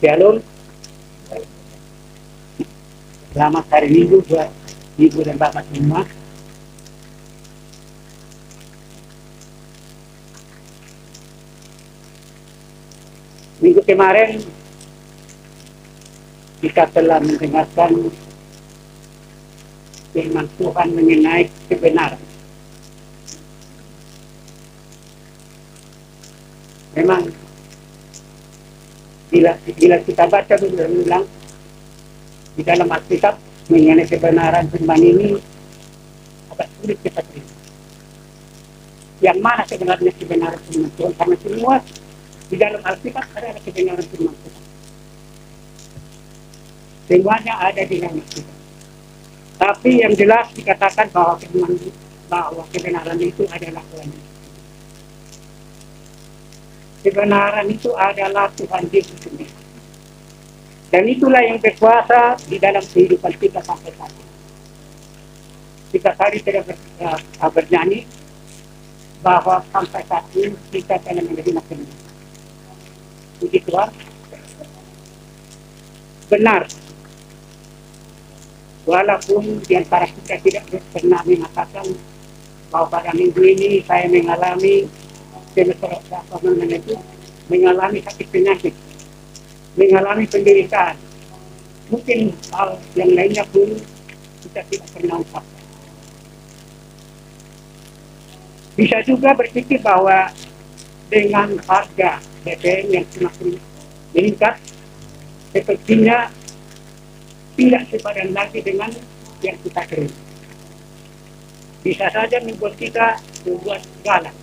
Shalom. Selamat hari Minggu buat Ibu dan Bapak semua. Minggu kemarin kita telah mendengarkan firman Tuhan mengenai kebenaran. Memang bila kita baca berulang di dalam Alkitab mengenai kebenaran firman ini agak sulit kita terima. Yang mana sebenarnya kebenaran firman Tuhan? Karena semua di dalam Alkitab ada kebenaran firman Tuhan. Semuanya ada di dalam Alkitab. Tapi yang jelas dikatakan bahwa kebenaran itu adalah Tuhan. Kebenaran itu adalah Tuhan Yesus sendiri. Dan itulah yang berkuasa di dalam kehidupan kita sampai saat ini. Kita tadi sudah bernyanyi bahwa sampai saat ini kita telah menerima kebenaran. Puji Tuhan. Benar. Walaupun di antara kita tidak pernah mengatakan bahwa pada minggu ini saya mengalami mengalami sakit penyakit, mengalami penderitaan. Mungkin hal yang lainnya pun kita tidak pernah ungkapkan. Bisa juga berpikir bahwa dengan harga BBM yang semakin meningkat, sepertinya tidak sepadan lagi dengan yang kita terima. Bisa saja membuat kita berbuat galak.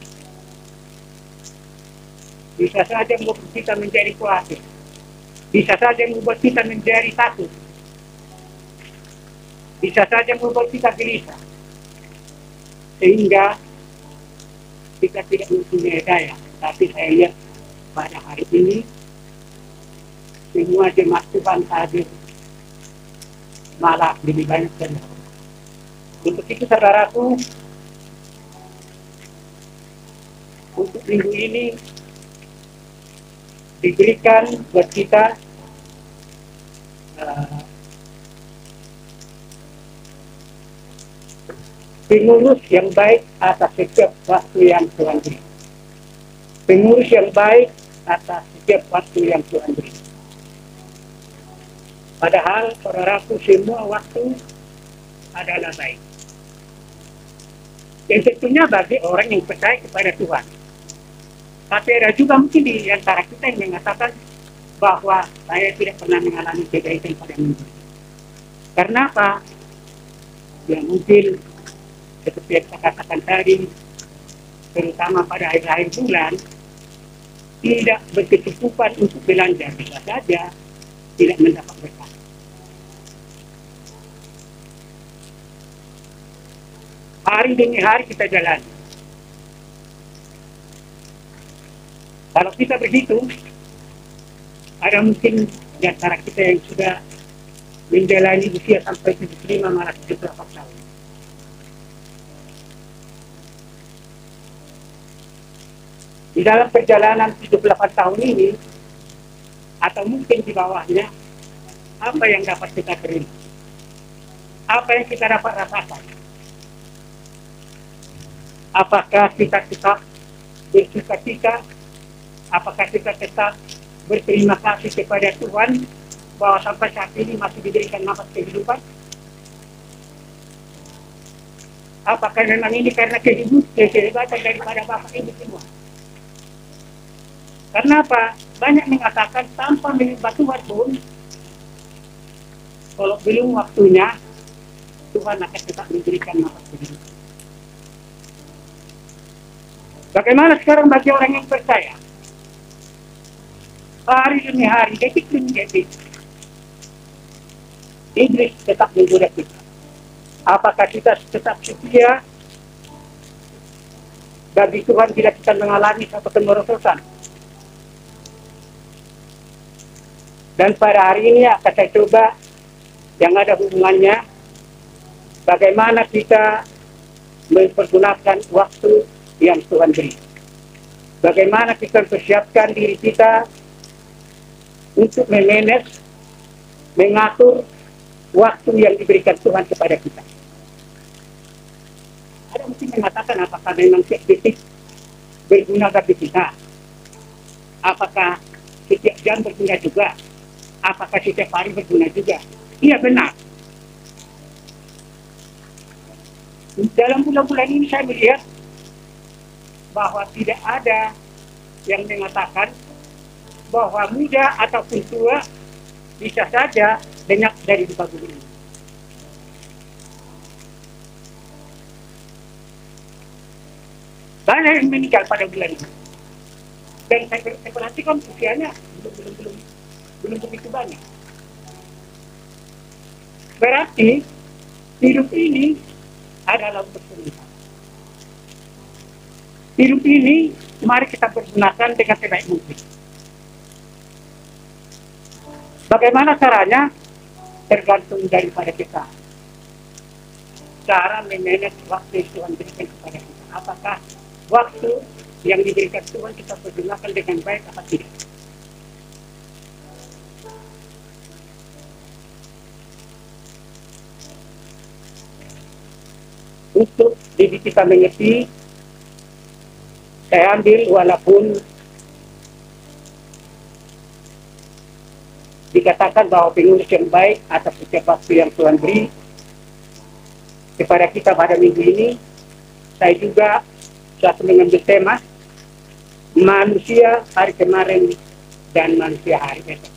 Bisa saja membuat kita menjadi khawatir. Bisa saja membuat kita menjadi takut. Bisa saja membuat kita gelisah. Sehingga kita tidak mempunyai daya. Tapi saya lihat pada hari ini semua jemaat Tuhan hadir malah lebih banyak dari itu. Untuk itu saudaraku, untuk minggu ini diberikan buat kita pengurus yang baik atas setiap waktu yang Tuhan beri. Pengurus yang baik atas setiap waktu yang Tuhan beri. Padahal saudaraku semua waktu adalah baik. Yang tentunya bagi orang yang percaya kepada Tuhan. Tapi ada juga mungkin di antara kita yang mengatakan bahwa saya tidak pernah mengalami kebaikan pada minggu. Karena apa? Ya mungkin seperti yang saya katakan tadi, terutama pada akhir-akhir bulan, tidak berkecukupan untuk belanja, bisa saja tidak mendapat berkah. Hari demi hari kita jalan. Kalau kita berhitung, ada mungkin di antara kita yang sudah menjalani usia sampai 75 malah 78 tahun. Di dalam perjalanan 78 tahun ini, atau mungkin di bawahnya, apa yang dapat kita terima? Apa yang kita dapat rasakan? Apakah kita tetap bersuka-cita? Apakah kita tetap berterima kasih kepada Tuhan bahwa sampai saat ini masih diberikan nafas kehidupan? Apakah memang ini karena kehebatan daripada Bapak Ibu semua? Karena apa? Banyak mengatakan tanpa menyembah Tuhan pun, kalau belum waktunya, Tuhan akan tetap memberikan nafas kehidupan. Bagaimana sekarang bagi orang yang percaya? Hari demi hari, detik demi detik, iblis tetap menggoda kita. Apakah kita tetap setia bagi Tuhan bila kita mengalami satu kemerosotan? Dan pada hari ini akan saya coba yang ada hubungannya bagaimana kita mempergunakan waktu yang Tuhan beri. Bagaimana kita mempersiapkan diri kita untuk memanage, mengatur waktu yang diberikan Tuhan kepada kita. Ada mungkin mengatakan apakah memang setiap detik berguna bagi kita? Apakah setiap jam berguna juga? Apakah setiap hari berguna juga? Iya benar. Dalam bulan-bulan ini saya melihat bahwa tidak ada yang mengatakan bahwa muda ataupun tua bisa saja lenyap dari muka bumi ini. Banyak yang meninggal pada bulan ini. Dan saya perhatikan usianya belum begitu banyak. Berarti hidup ini adalah untuk kita. Hidup ini mari kita pergunakan dengan sebaik mungkin. Bagaimana caranya? Tergantung daripada kita. Cara memanage waktu yang Tuhan berikan kepada kita. Apakah waktu yang diberikan Tuhan kita pergunakan dengan baik atau tidak? Untuk diri kita mengerti, saya ambil walaupun dikatakan bahwa pengurus yang baik atas setiap waktu yang Tuhan beri kepada kita pada minggu ini, saya juga suatu mengambil tema manusia hari kemarin dan manusia hari esok.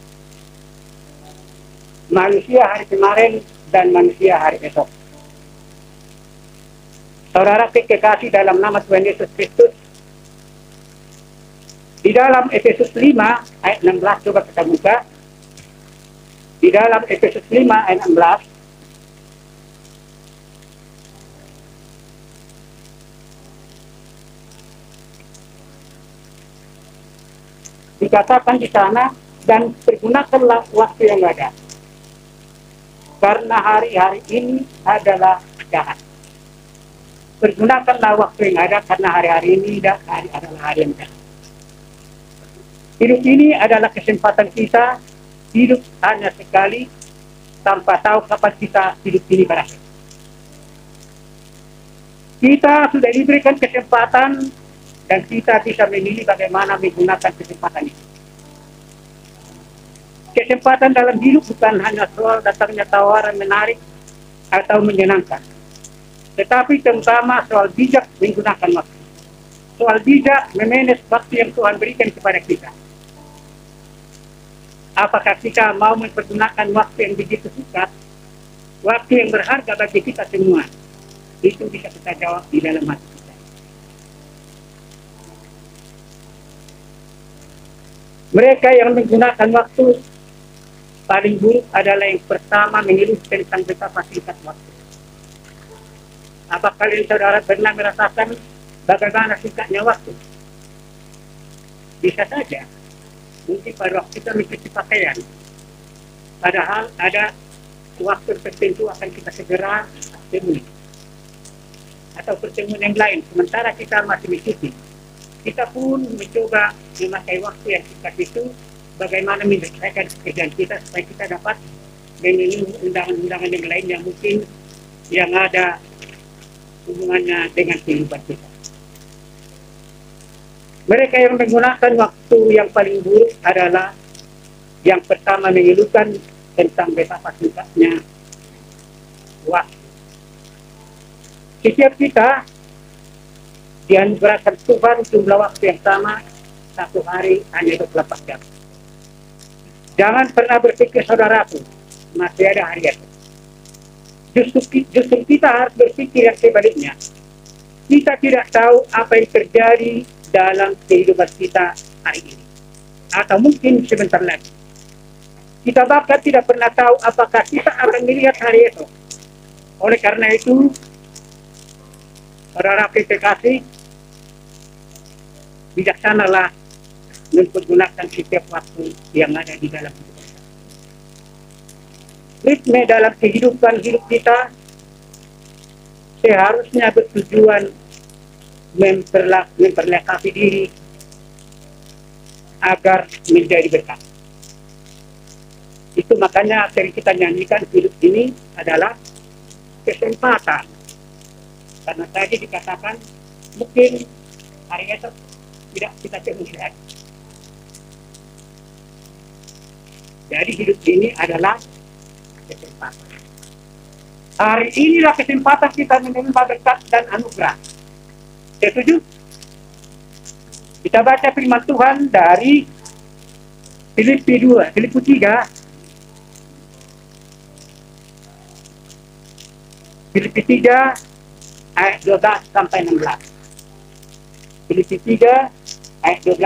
Manusia hari kemarin dan manusia hari esok. Saudara kekasih dalam nama Tuhan Yesus Kristus, di dalam Efesus 5 ayat 16, coba kita buka. Di dalam Efesus 5 ayat 16, dikatakan di sana, dan pergunakanlah waktu yang ada, karena hari-hari ini adalah jahat. Pergunakanlah waktu yang ada, karena hari-hari ini adalah hari yang jahat. Hidup ini adalah kesempatan kita. Hidup hanya sekali, tanpa tahu kapan kita hidup ini berakhir. Kita sudah diberikan kesempatan dan kita bisa memilih bagaimana menggunakan kesempatan itu. Kesempatan dalam hidup bukan hanya soal datangnya tawaran menarik atau menyenangkan, tetapi terutama soal bijak menggunakan waktu. Soal bijak memanage waktu yang Tuhan berikan kepada kita. Apakah kita mau mempergunakan waktu yang begitu singkat, waktu yang berharga bagi kita semua? Itu bisa kita jawab di dalam hati kita. Mereka yang menggunakan waktu paling buruk adalah yang pertama mengeluh tentang betapa singkat waktu. Apa kalian saudara pernah merasakan bagaimana singkatnya waktu? Bisa saja. Mungkin pada waktu kita mencuci pakaian, padahal ada waktu tertentu akan kita segera temui, atau pertemuan yang lain, sementara kita masih mencuci. Kita pun mencoba memakai waktu yang singkat itu, bagaimana menyelesaikan pekerjaan kita supaya kita dapat memenuhi undangan-undangan yang lain yang mungkin yang ada hubungannya dengan kehidupan kita. Mereka yang menggunakan waktu yang paling buruk adalah yang pertama mengeluhkan tentang betapa singkatnya waktu. Setiap kita dianugerahkan Tuhan jumlah waktu yang sama, satu hari hanya 24 jam. Jangan pernah berpikir saudaraku, masih ada hari esok. Justru kita harus berpikir yang sebaliknya. Kita tidak tahu apa yang terjadi dalam kehidupan kita hari ini, atau mungkin sebentar lagi. Kita bahkan tidak pernah tahu apakah kita akan melihat hari esok. Oleh karena itu, saudara kekasih, bijaksanalah mempergunakan setiap waktu yang ada di dalam hidup kita. Ritme dalam kehidupan hidup kita seharusnya bertujuan memperlengkapi diri agar menjadi berkat. Itu makanya sering kita nyanyikan hidup ini adalah kesempatan. Karena tadi dikatakan mungkin hari esok tidak kita temui lagi. Jadi hidup ini adalah kesempatan. Hari inilah kesempatan kita menerima berkat dan anugerah. Setuju? Kita baca firman Tuhan dari Filipi 2, Filipi 3. Filipi 3 ayat 12 sampai 16. Filipi 3 ayat 12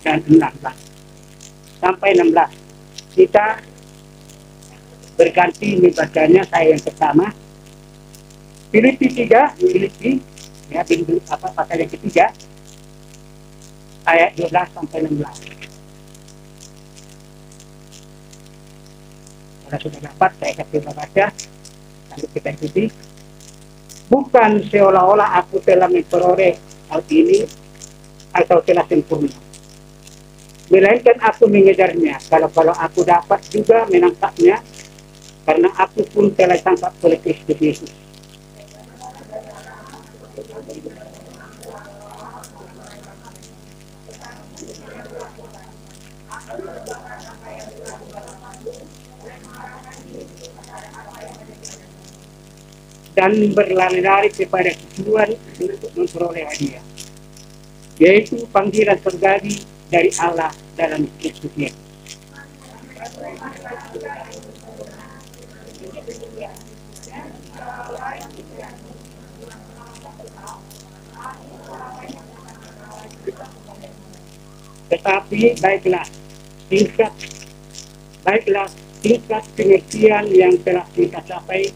dan 16 sampai 16. Kita berganti membacanya, saya yang pertama. Filipi 3, Filipi ya, pasal yang ketiga ayat 12 sampai 16. Kalau sudah dapat, saya kasih baca, lalu kita ikuti. Bukan seolah-olah aku telah memperoleh hal ini atau telah sempurna, melainkan aku mengejarnya. Kalau aku dapat juga menangkapnya, karena aku pun telah tangkap oleh Kristus Yesus. Dan berlari-lari kepada tujuan untuk memperoleh hadiah, yaitu panggilan surgawi dari Allah dalam Kristus Yesus. Tetapi baiklah tingkat pengertian yang telah kita capai,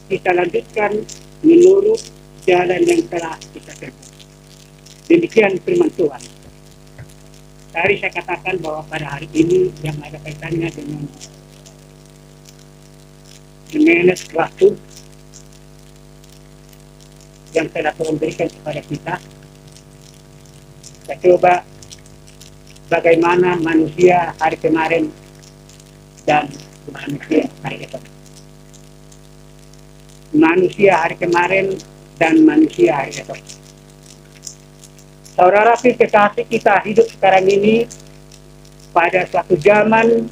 kita lanjutkan menurut jalan yang telah kita tempuh. Demikian firman Tuhan. Tadi saya katakan bahwa pada hari ini yang ada kaitannya dengan manage waktu yang telah Tuhan berikan kepada kita. Kita coba bagaimana manusia hari kemarin dan manusia hari esok. Manusia hari kemarin dan manusia hari esok. Saudara kekasih, kita hidup sekarang ini pada suatu zaman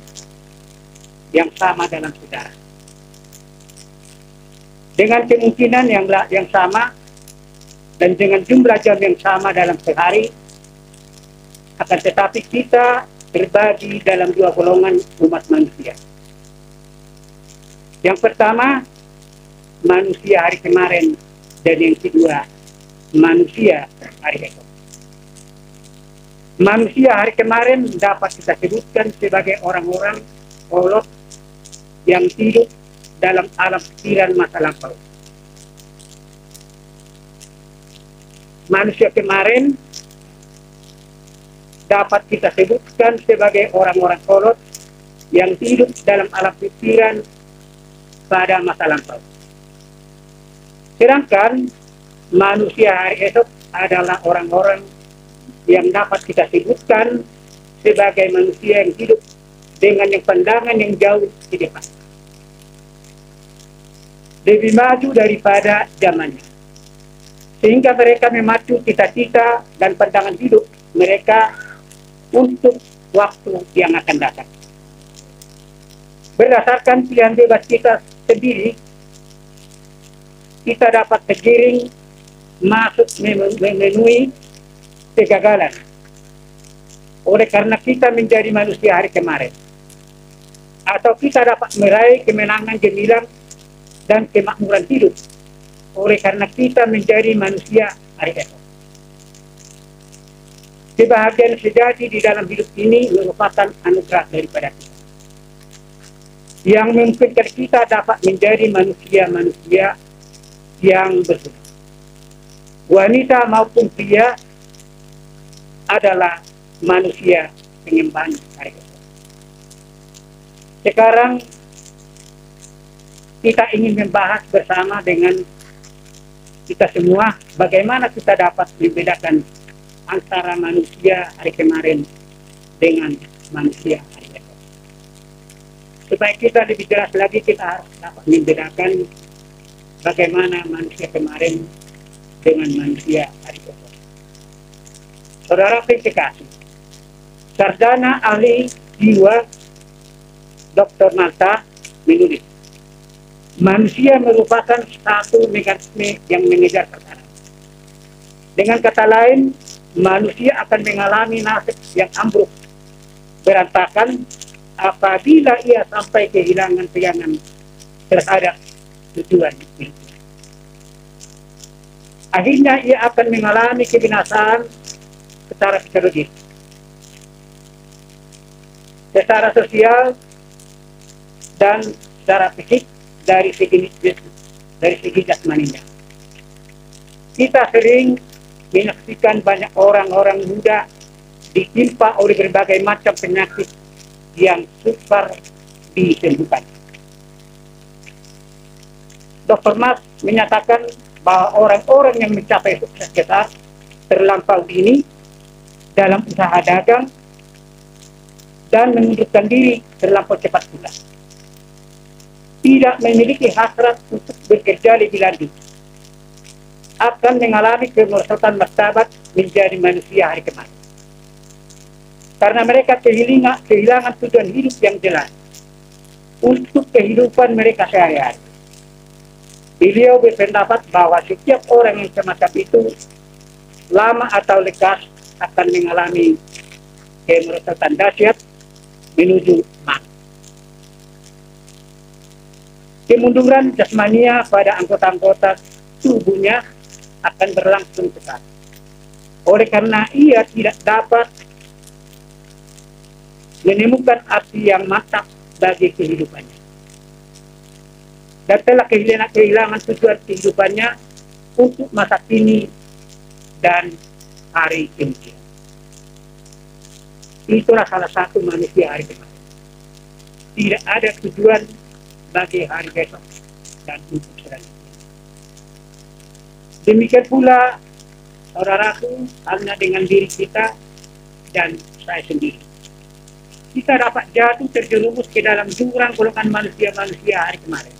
yang sama dalam sejarah, dengan kemungkinan yang sama dan dengan jumlah jam yang sama dalam sehari. Akan tetapi kita terbagi dalam dua golongan umat manusia. Yang pertama, manusia hari kemarin, dan yang kedua, manusia hari esok. Manusia hari kemarin dapat kita sebutkan sebagai orang-orang kolot yang hidup dalam alam pikiran masa lampau. Manusia kemarin dapat kita sebutkan sebagai orang-orang kolot yang hidup dalam alam pikiran pada masa lampau. Sedangkan manusia hari esok adalah orang-orang yang dapat kita sebutkan sebagai manusia yang hidup dengan yang pandangan yang jauh di depan, lebih maju daripada zamannya, sehingga mereka memacu cita-cita dan pandangan hidup mereka untuk waktu yang akan datang. Berdasarkan pilihan bebas kita sendiri, kita dapat tergiring masuk memenuhi kegagalan oleh karena kita menjadi manusia hari kemarin, atau kita dapat meraih kemenangan gemilang dan kemakmuran hidup oleh karena kita menjadi manusia hari esok. Kebahagiaan sejati di dalam hidup ini merupakan anugerah daripada kita, yang memungkinkan kita dapat menjadi manusia-manusia yang bersih. Wanita maupun pria adalah manusia pengemban hari esok. Sekarang kita ingin membahas bersama dengan kita semua bagaimana kita dapat membedakan antara manusia hari kemarin dengan manusia hari esok. Supaya kita lebih jelas lagi, kita harus dapat membedakan bagaimana manusia kemarin dengan manusia hari ini. Saudara kekasih, sarjana ahli jiwa Dr. Malta menulis, manusia merupakan satu mekanisme yang mengejar perkara. Dengan kata lain, manusia akan mengalami nasib yang ambruk, berantakan, apabila ia sampai kehilangan pegangan terhadap tujuan hidup. Akhirnya ia akan mengalami kebinasaan secara psikologis, secara sosial, dan secara fisik dari segi jasmaninya. Kita sering menyaksikan banyak orang-orang muda ditimpa oleh berbagai macam penyakit yang sukar disembuhkan. Dr. Mas menyatakan bahwa orang-orang yang mencapai sukses besar terlampau dini dalam usaha dagang dan mengundurkan diri terlampau cepat pula, tidak memiliki hasrat untuk bekerja lebih lanjut, akan mengalami kemerosotan martabat menjadi manusia hari kemarin. Karena mereka kehilangan tujuan hidup yang jelas untuk kehidupan mereka sehari-hari. Beliau berpendapat bahwa setiap orang yang semacam itu, lama atau lekas, akan mengalami kemerosotan dahsyat menuju mati. Kemunduran jasmania pada anggota-anggota tubuhnya akan berlangsung cepat. Oleh karena ia tidak dapat menemukan arti yang mantap bagi kehidupannya, dan telah kehilangan tujuan kehidupannya untuk masa kini dan hari kemudian. Itulah salah satu manusia hari kemarin. Tidak ada tujuan bagi hari besok dan untuk selanjutnya. Demikian pula, saudaraku, halnya dengan diri kita dan saya sendiri. Kita dapat jatuh terjerumus ke dalam jurang golongan manusia-manusia hari kemarin,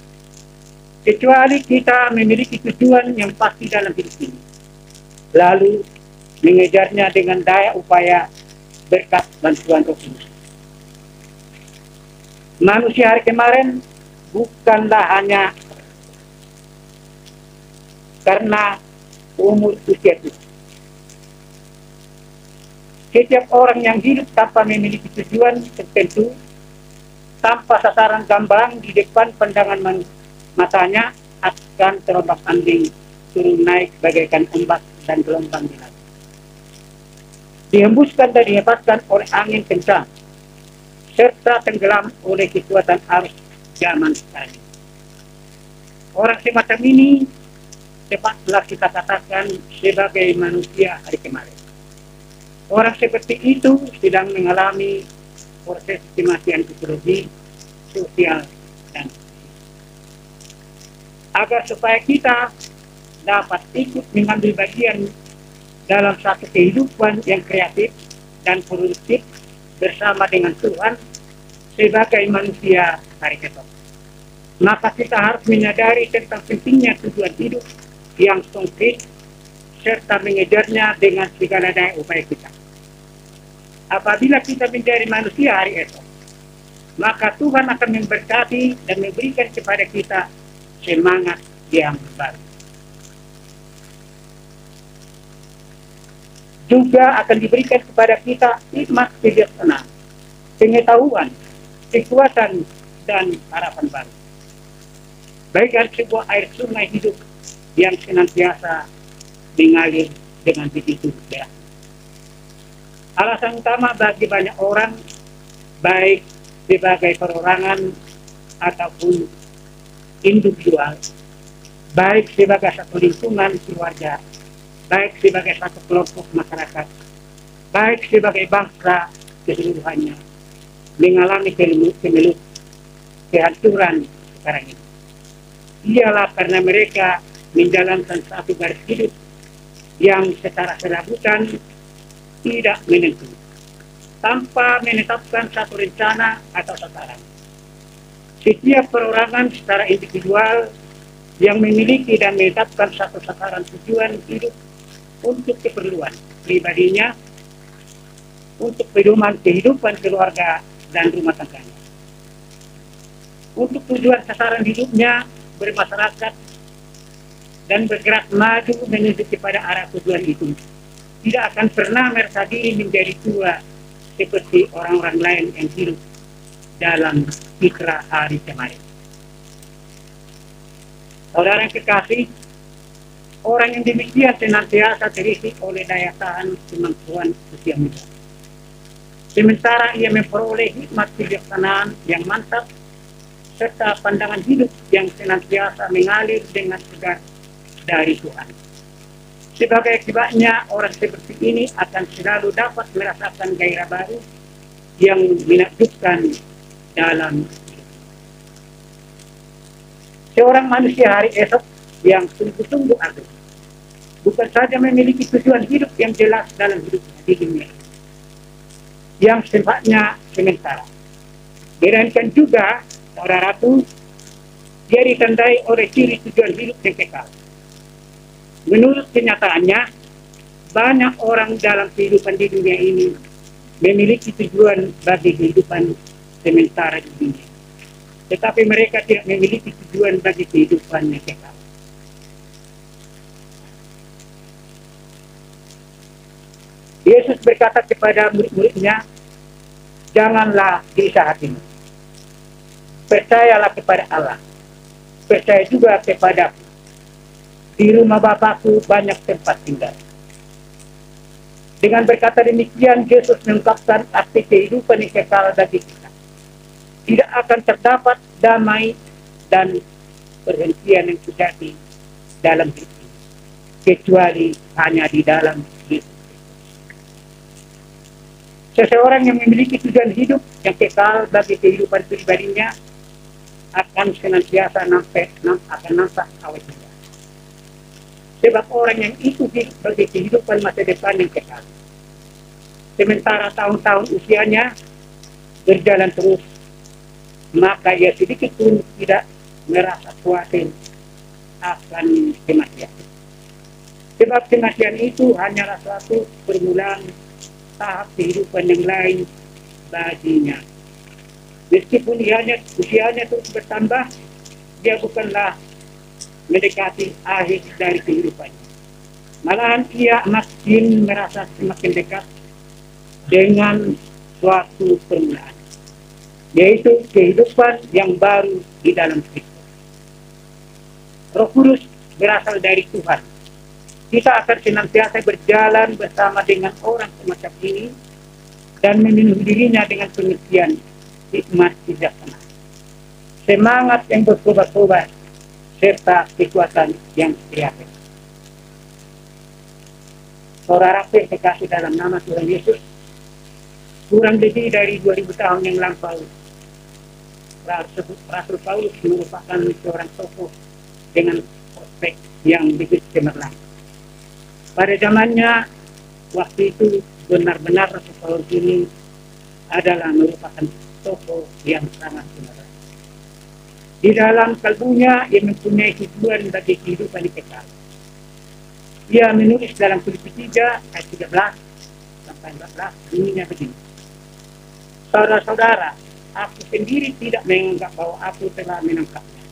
kecuali kita memiliki tujuan yang pasti dalam hidup ini, lalu mengejarnya dengan daya upaya berkat bantuan Roh Kudus. Manusia hari kemarin bukanlah hanya karena umur usia itu. Setiap orang yang hidup tanpa memiliki tujuan tertentu, tanpa sasaran gamblang di depan pandangan matanya, akan terombang-ambing, turun naik bagaikan ombak dan gelombang di laut. Dihembuskan dan dihempaskan oleh angin kencang, serta tenggelam oleh kekuatan arus zaman sekarang. Orang semacam ini tepatlah kita katakan sebagai manusia hari kemarin. Orang seperti itu sedang mengalami proses kematian psikologi, sosial, dan agar supaya kita dapat ikut mengambil bagian dalam satu kehidupan yang kreatif dan produktif bersama dengan Tuhan sebagai manusia hari esok. Maka kita harus menyadari tentang pentingnya tujuan hidup yang konkret serta mengejarnya dengan segala daya upaya kita. Apabila kita menjadi manusia hari esok, maka Tuhan akan memberkati dan memberikan kepada kita semangat yang baru. Juga akan diberikan kepada kita hikmat kebijaksanaan, pengetahuan, kekuatan, dan harapan baru. Bagaikan sebuah air sungai hidup yang senantiasa mengalir dengan begitu deras. Alasan utama bagi banyak orang, baik sebagai perorangan ataupun individual, baik sebagai satu lingkungan keluarga, baik sebagai satu kelompok masyarakat, baik sebagai bangsa keseluruhannya, mengalami kehancuran sekarang ini. Ialah karena mereka menjalankan satu garis hidup yang secara serabutan tidak menentu, tanpa menetapkan satu rencana atau sasaran. Setiap perorangan secara individual yang memiliki dan menetapkan satu sasaran tujuan hidup untuk keperluan pribadinya, untuk kehidupan keluarga dan rumah tangganya. Untuk tujuan sasaran hidupnya bermasyarakat dan bergerak maju menuju kepada arah tujuan itu, tidak akan pernah merasa diri menjadi tua seperti orang-orang lain yang hidup dalam fitrah hari kemarin. Saudara yang kekasih, orang yang demikian senantiasa terisi oleh daya tahan kemampuan usia muda. Sementara ia memperoleh hikmat kebijaksanaan yang mantap serta pandangan hidup yang senantiasa mengalir dengan segar dari Tuhan. Sebagai akibatnya, orang seperti ini akan selalu dapat merasakan gairah baru yang menakjubkan dalam hidup. Seorang manusia hari esok yang sungguh-sungguh agung bukan saja memiliki tujuan hidup yang jelas dalam hidupnya di dunia ini, yang sifatnya sementara, melainkan juga, saudaraku, dia ditandai oleh ciri tujuan hidup yang kekal. Menurut kenyataannya, banyak orang dalam kehidupan di dunia ini memiliki tujuan bagi kehidupan sementara di dunia, tetapi mereka tidak memiliki tujuan bagi kehidupan yang kekal. Yesus berkata kepada murid-muridnya, janganlah gelisah hatimu. Percayalah kepada Allah. Percaya juga kepadaku. Di rumah Bapakku banyak tempat tinggal. Dengan berkata demikian, Yesus mengungkapkan arti kehidupan yang kekal bagi kita. Tidak akan terdapat damai dan perhentian yang terjadi dalam hidup ini, kecuali hanya di dalam Yesus. Seseorang yang memiliki tujuan hidup yang kekal bagi kehidupan pribadinya akan senantiasa akan nampak awet muda. Sebab orang yang itu hidup bagi kehidupan masa depan yang kekal. Sementara tahun-tahun usianya berjalan terus, maka ia sedikit pun tidak merasa khawatir akan kematian. Sebab kematian itu hanyalah suatu permulaan tahap kehidupan yang lain baginya. Meskipun usianya terus bertambah, dia bukanlah mendekati akhir dari kehidupannya. Malahan ia makin merasa semakin dekat dengan suatu permulaan, yaitu kehidupan yang baru di dalam Kristus. Roh Kudus berasal dari Tuhan. Kita akan senantiasa berjalan bersama dengan orang semacam ini dan memenuhi dirinya dengan pengertian, hikmat, bijaksana, semangat yang berkobar-kobar, serta kekuatan yang kreatif. Saudara kekasih dalam nama Tuhan Yesus, kurang lebih dari 2000 tahun yang lampau, Rasul Paulus merupakan seorang tokoh dengan prospek yang begitu cemerlang. Pada zamannya, waktu itu benar-benar Rasul Paulus ini adalah merupakan tokoh yang sangat cemerlang. Di dalam kalbunya, ia mempunyai tujuan bagi kehidupan yang kekal. Ia menulis dalam Filipi 3 ayat 13 sampai 14, bunyinya begini. Saudara-saudara, aku sendiri tidak menganggap bahwa aku telah menangkapnya.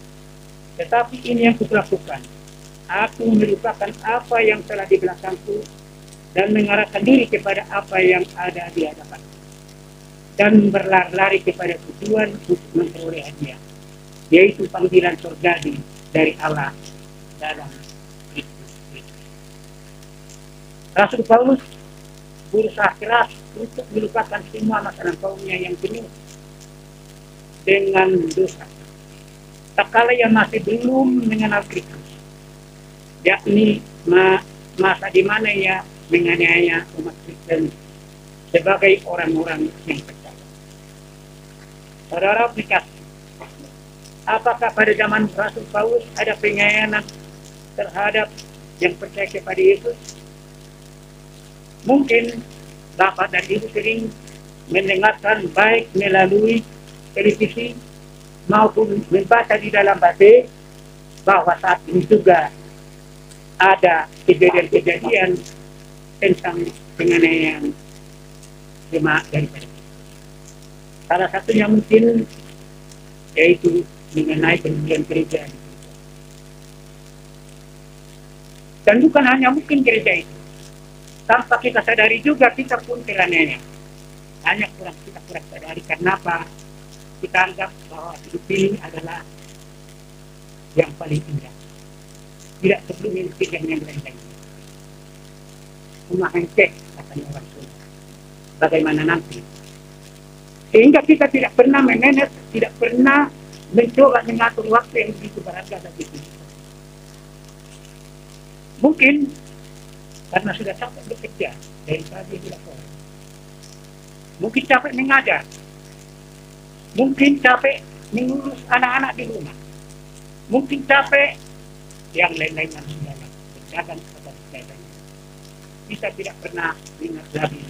Tetapi ini yang kulakukan. Aku melupakan apa yang telah di belakangku dan mengarahkan diri kepada apa yang ada di hadapan, dan berlari kepada tujuan untuk memperoleh hadiah, yaitu panggilan surgawi dari Allah dalam Kristus. Rasul Paulus berusaha keras untuk melupakan semua masa lampaunya yang penuh dengan dosa, tak kala ia masih belum mengenal Kristus, yakni masa di mana ia menganiaya umat Kristen sebagai orang-orang yang percaya. Saudara aplikasi, apakah pada zaman Rasul Paulus ada pengkhianatan terhadap yang percaya kepada Yesus? Mungkin Bapak dan Ibu sering mendengarkan baik melalui televisi maupun membaca di dalam batik bahwa saat ini juga ada kejadian-kejadian tentang penganiayaan jemaat daripada kita. Salah satunya mungkin yaitu mengenai pendirian gereja. Dan bukan hanya mungkin gereja itu, tanpa kita sadari juga kita pun teraniaya. Hanya kita kurang sadari karena apa? Kita anggap bahwa hidup ini adalah yang paling indah. Tidak perlu memiliki yang lain-lain. Cuma hengkeh katanya orang tua. Bagaimana nanti? Sehingga kita tidak pernah memanage, tidak pernah mencoba mengatur waktu yang begitu berharga bagi kita. Mungkin karena sudah capek bekerja dari pagi hingga sore. Mungkin capek mengajar. Mungkin capek mengurus anak-anak di rumah. Mungkin capek yang lain-lain yang sudah berjalan kepada kita. Kita tidak pernah ingat lagi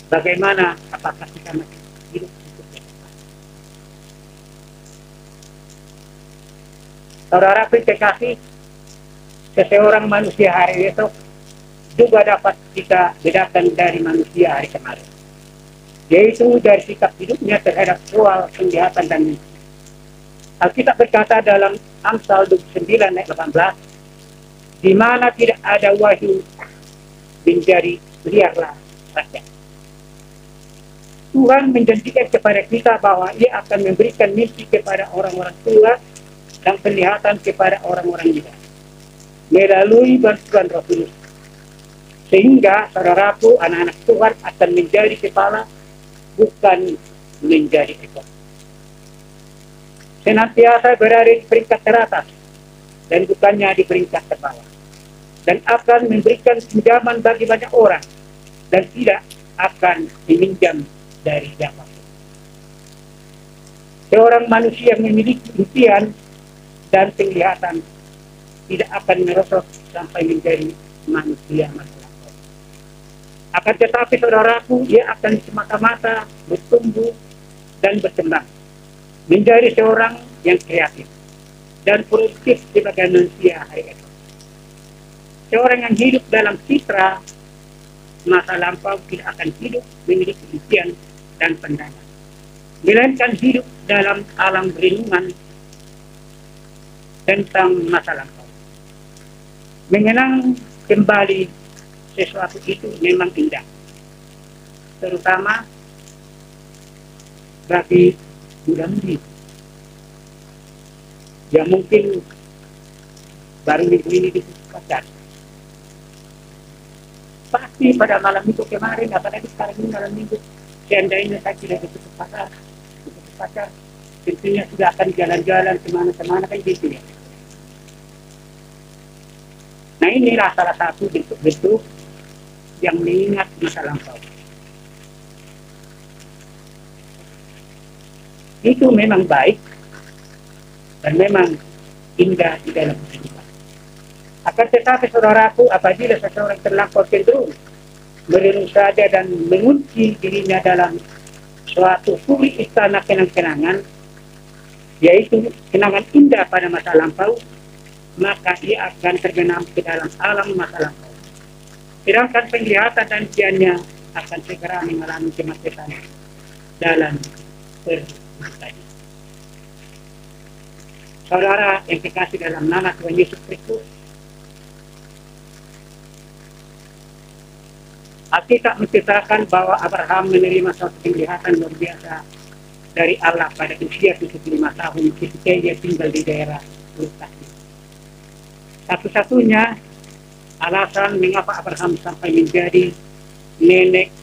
bagaimana apakah kita masih hidup cukup dekat. Saudara kekasih, seseorang manusia hari esok juga dapat kita bedakan dari manusia hari kemarin, yaitu dari sikap hidupnya terhadap soal penglihatan dan mimpi. Alkitab berkata dalam Amsal 29 ayat 18, di mana tidak ada wahyu menjadi liarlah rakyat. Tuhan menjanjikan kepada kita bahwa Ia akan memberikan mimpi kepada orang-orang tua dan penglihatan kepada orang-orang muda melalui bantuan Roh Kudus. Sehingga saudaraku, anak-anak Tuhan akan menjadi kepala, bukan menjadi ekor. Senantiasa berada di peringkat teratas dan bukannya di peringkat terbawah. Dan akan memberikan pinjaman bagi banyak orang dan tidak akan meminjam dari siapapun. Seorang manusia yang memiliki impian dan penglihatan tidak akan merosot sampai menjadi manusia masa lampau. Akan tetapi saudaraku, ia akan semata-mata bertumbuh dan berkembang menjadi seorang yang kreatif dan produktif sebagai manusia hari esok. Seorang yang hidup dalam citra masa lampau tidak akan hidup memiliki impian dan pandangan, melainkan hidup dalam alam renungan tentang masa lampau. Mengenang kembali sesuatu itu memang indah, terutama bagi muda-mudi yang mungkin baru minggu ini diputus pacar. Pasti pada malam minggu kemarin, apalagi sekarang ini malam minggu, seandainya saya tidak diputus pacar, tentunya sudah akan jalan-jalan kemana-kemana kan gitu ya. Nah, inilah salah satu bentuk-bentuk yang mengingat masa lampau. Itu memang baik dan memang indah di dalam kehidupan. Akan tetapi saudaraku, apabila seseorang terlampau cenderung merenung saja dan mengunci dirinya dalam suatu suri istana kenang-kenangan, yaitu kenangan indah pada masa lampau, maka ia akan terbenam ke dalam alam masa lampau. Sedangkan penglihatan dan impiannya akan segera mengalami kemacetan dalam perhidupannya. Saudara yang dikasih dalam nama Tuhan Yesus Kristus, Alkitab menceritakan bahwa Abraham menerima suatu penglihatan luar biasa dari Allah pada usia 75 tahun ketika dia tinggal di daerah Ur. Satu-satunya alasan mengapa Abraham sampai menjadi nenek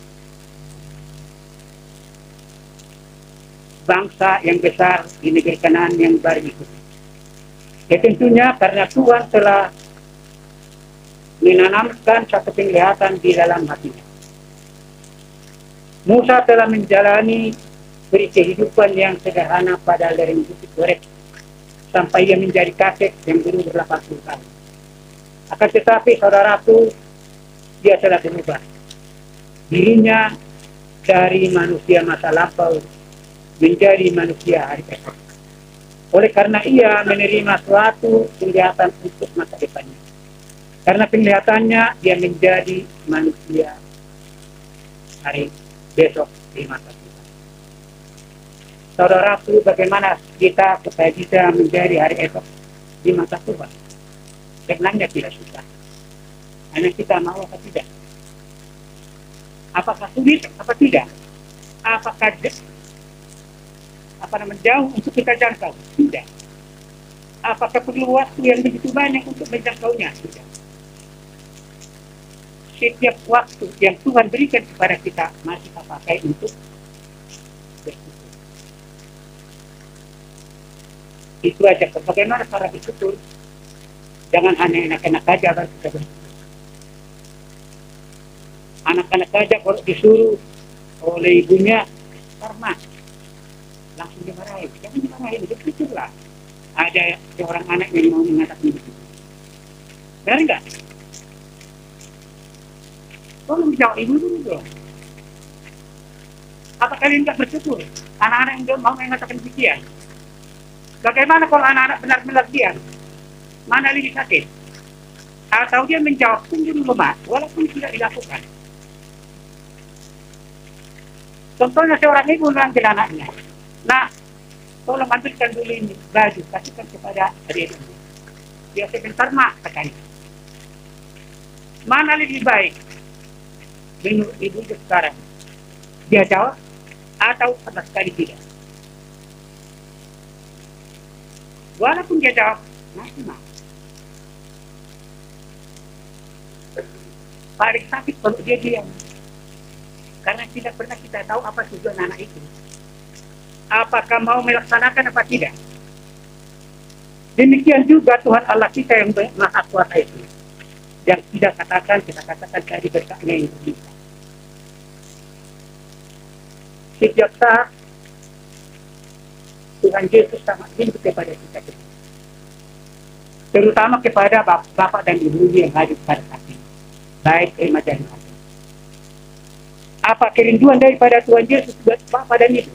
bangsa yang besar di negeri Kanaan yang baru itu. Ya tentunya karena Tuhan telah menanamkan satu penglihatan di dalam hatinya. Musa telah menjalani kehidupan yang sederhana pada lereng bukit Horeb sampai ia menjadi kakek yang berumur 80 tahun. Akan tetapi saudaraku, dia telah berubah. Dirinya dari manusia masa lampau menjadi manusia hari esok. Oleh karena ia menerima suatu penglihatan untuk masa depannya. Karena penglihatannya dia menjadi manusia hari besok di masa Tuhan. Saudaraku, bagaimana kita supaya bisa menjadi hari esok di masa Tuhan? Sebenarnya tidak susah. Hanya kita mau atau tidak. Apakah sulit apa tidak? Apakah jauh untuk kita jangkau? Tidak. Apakah perlu waktu yang begitu banyak untuk menjangkaunya? Tidak. Setiap waktu yang Tuhan berikan kepada kita masih kita pakai untuk bersyukur. Itu aja. Bagaimana cara bersyukur? Jangan hanya enak-enak aja baru kita bersyukur. Anak-anak aja kalau disuruh oleh ibunya karma langsung dimarahin. Jangan dimarahin, bersyukurlah. Ada seorang anak yang mau mengatakan begitu. Benar enggak? Tolong jawab ibu dulu dong. Apa kalian enggak bersyukur? Anak-anak yang mau mengatakan demikian. Bagaimana kalau anak-anak benar-benar diam? Mana lebih sakit? Atau dia menjawab pun dulu lemah, walaupun tidak dilakukan. Contohnya seorang ibu memanggil anaknya. Nah, tolong ambilkan dulu ini baju, kasihkan kepada adik ini. Dia sebentar mak katanya. Mana lebih baik? Menurut ibu sekarang, dia jawab atau sama sekali tidak. Walaupun dia jawab, masih mak. Paling sakit kalau dia diam. Karena tidak pernah kita tahu apa tujuan anak itu. Apakah mau melaksanakan apa tidak. Demikian juga Tuhan Allah kita yang maha kuasa itu. Yang tidak kita katakan tadi berkatnya yang berlimpah. Setiap saat Tuhan Yesus sangat rindu kepada kita. Terutama kepada bapak dan ibu yang hadir pada saat ini. Baik remaja dan remaja. Apa kerinduan daripada Tuhan Yesus buat bapak dan ibu?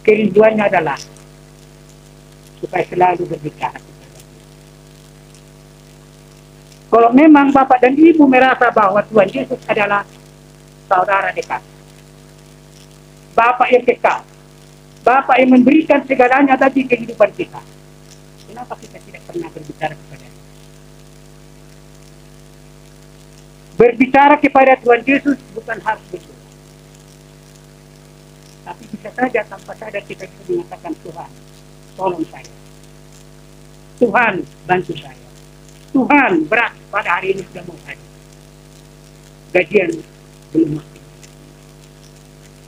Kerinduannya adalah supaya selalu berbicara kepada Dia. Kalau memang bapak dan ibu merasa bahwa Tuhan Yesus adalah saudara dekat, bapak yang kekal, bapak yang memberikan segalanya tadi kehidupan kita, kenapa kita tidak pernah berbicara kepada Dia? Berbicara kepada Tuhan Yesus bukan harus betul. Tapi bisa saja tanpa sadar kita bisa mengatakan, Tuhan, tolong saya. Tuhan, bantu saya. Tuhan, berat pada hari ini sudah mau hadir. Gajian belum masuk.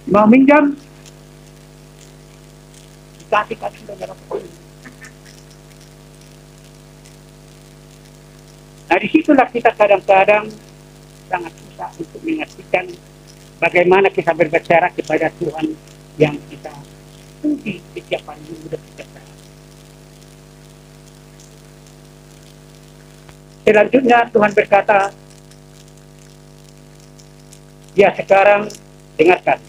Mau minjam? Dikasih sudah dapat. Nah, disitulah kita kadang-kadang sangat susah untuk mengartikan bagaimana kita berbicara kepada Tuhan yang kita puji setiap hari dan setiap saat. Selanjutnya Tuhan berkata, ya sekarang dengarkan.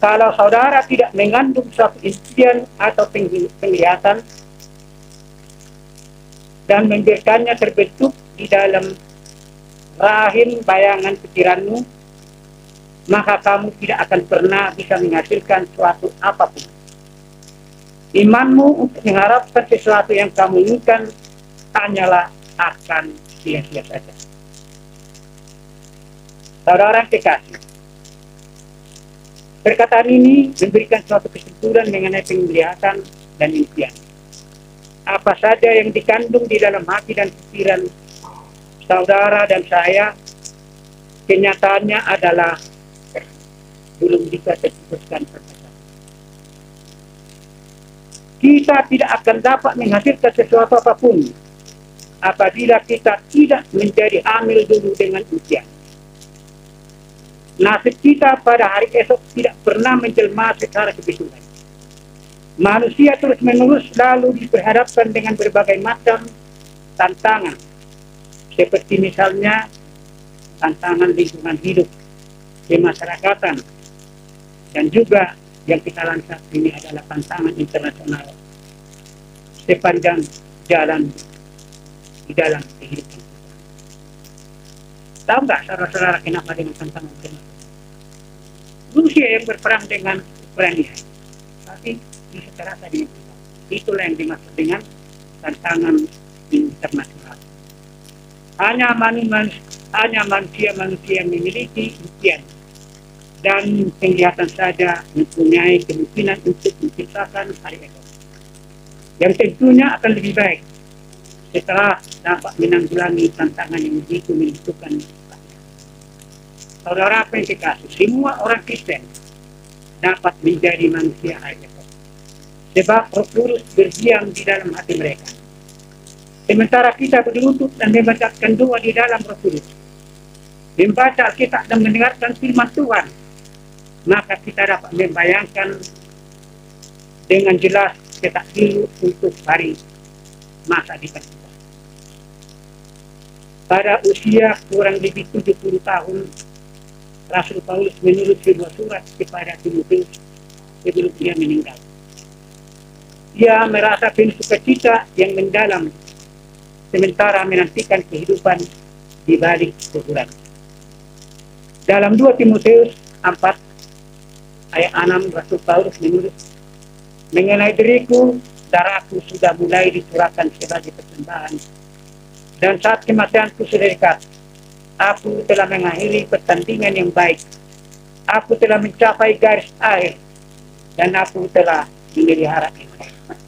Kalau saudara tidak mengandung suatu insiden atau penglihatan dan membiarkannya terbentuk di dalam rahim bayangan pikiranmu, maka kamu tidak akan pernah bisa menghasilkan suatu apapun. Imanmu untuk mengharapkan sesuatu yang kamu inginkan hanyalah akan sia-sia saja. Saudara kekasih, perkataan ini memberikan suatu kesimpulan mengenai penglihatan dan impian. Apa saja yang dikandung di dalam hati dan pikiran saudara dan saya, kenyataannya adalah belum bisa terputuskan persatu. Kita tidak akan dapat menghasilkan sesuatu apapun apabila kita tidak menjadi hamil dulu dengan ujian. Nasib kita pada hari esok tidak pernah menjelma secara kebetulan. Manusia terus-menerus selalu diperhadapkan dengan berbagai macam tantangan, seperti misalnya tantangan lingkungan hidup, kemasyarakatan, dan juga yang kita lansat ini adalah tantangan internasional sepanjang jalan di dalam kehidupan. Tahu nggak saudara-saudara kenapa dengan tantangan internasional? Rusia yang berperang dengan Ukraina, tapi bisa terasa dengan kita. Itulah yang dimaksud dengan tantangan internasional. Hanya manusia-manusia yang memiliki impian dan penglihatan saja mempunyai kemungkinan untuk menciptakan hari esok yang tentunya akan lebih baik setelah dapat menanggulangi tantangan yang begitu menentukan. Saudara apa yang dikasih, semua orang Kristen dapat menjadi manusia hari esok, sebab Roh Kudus berdiam di dalam hati mereka. Sementara kita berlutut dan membacakan doa di dalam Roh Kudus, membaca Alkitab dan mendengarkan firman Tuhan, maka kita dapat membayangkan dengan jelas cetak biru untuk hari masa depan kita. Pada usia kurang lebih 70 tahun, Rasul Paulus menulis sebuah surat kepada Timotius sebelum dia meninggal. Ia merasa penuh sukacita yang mendalam sementara menantikan kehidupan di balik kekurangan. Dalam 2 Timotius 4 ayat 6, Rasul Paulus menulis, mengenai diriku, darahku sudah mulai dicurahkan sebagai persembahan, dan saat kematianku sudah dekat. Aku telah mengakhiri pertandingan yang baik, aku telah mencapai garis akhir, dan aku telah memelihara iman.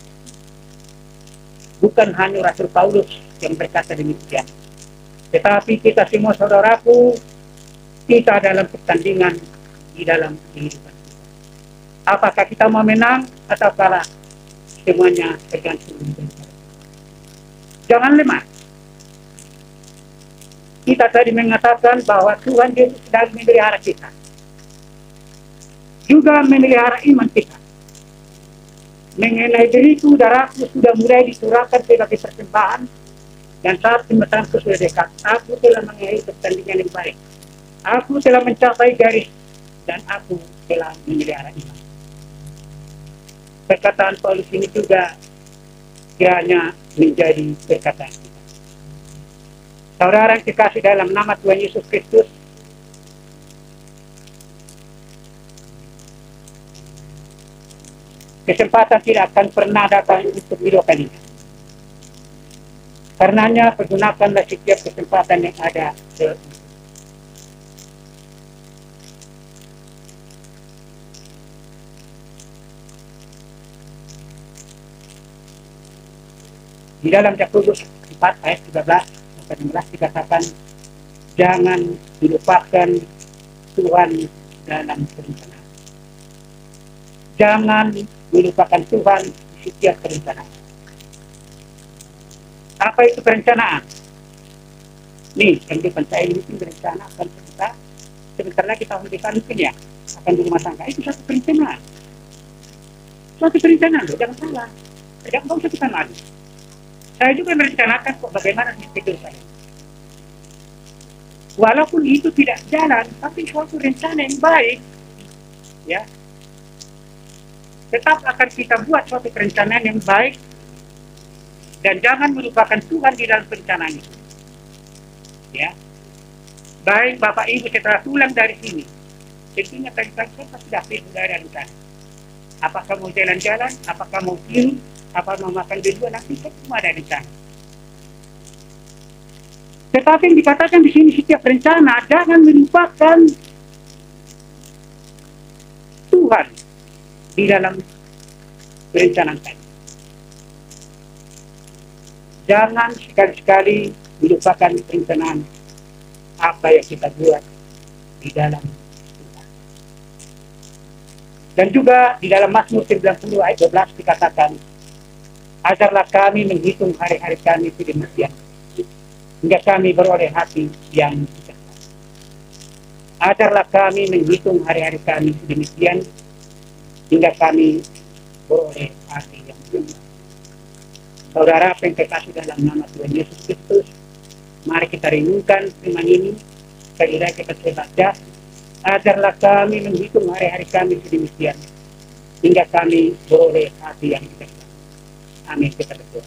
Bukan hanya Rasul Paulus yang berkata demikian, tetapi kita semua saudaraku, kita dalam pertandingan di dalam kehidupan kita. Apakah kita mau menang atau kalah, semuanya tergantung dari kita. Jangan lemah. Kita tadi mengatakan bahwa Tuhan Yesus sedang memelihara kita, juga memelihara iman kita. Mengenai diriku, darahku sudah mulai dicurahkan sebagai persembahan, dan saat kematianku sudah dekat. Aku telah mengakhiri pertandingan yang baik, aku telah mencapai garis, dan aku telah memelihara iman. Perkataan Paulus ini juga kiranya menjadi perkataan kita. Saudara yang dikasih dalam nama Tuhan Yesus Kristus, kesempatan tidak akan pernah datang untuk kedua kalinya. Karenanya pergunakanlah setiap kesempatan yang ada. Di dalam Yakobus 4 ayat 13-16 dikatakan, jangan dilupakan Tuhan dalam perencanaan. Jangan melupakan Tuhan di setiap perencanaan. Apa itu perencanaan? Nih, yang depan saya ini berencana akan kita sebentar lagi tahun depan mungkin ya akan di rumah tangga. Itu satu perencanaan. Suatu perencanaan loh, jangan salah. Jangan usah kita malu. Saya juga merencanakan kok bagaimana tidur saya. Walaupun itu tidak jalan, tapi suatu rencana yang baik, ya, tetap akan kita buat suatu perencanaan yang baik, dan jangan melupakan Tuhan di dalam perencanaan itu. Ya, baik Bapak Ibu setelah pulang dari sini, tentunya tadi-tadi saya pasti dapet udara di sana. Apakah mau jalan-jalan, apakah mau film, apa mau makan di luar, nanti semua ada di sana. Tetapi yang dikatakan di sini setiap rencana, jangan melupakan Tuhan di dalam perencanaan tadi. Jangan sekali-sekali melupakan perencanaan apa yang kita buat di dalam Tuhan. Dan juga di dalam Mazmur 90 ayat 12 dikatakan, ajarlah kami menghitung hari-hari kami sedemikian, hingga kami beroleh hati yang bijaksana. Ajarlah kami menghitung hari-hari kami sedemikian, hingga kami beroleh hati yang bijaksana. Saudara yang terkasih dalam nama Tuhan Yesus Kristus, mari kita renungkan firman ini. Sekali lagi kita baca, Ajarlah kami menghitung hari-hari kami sedemikian hingga kami beroleh hati yang bijaksana. Amin. Kita berdoa.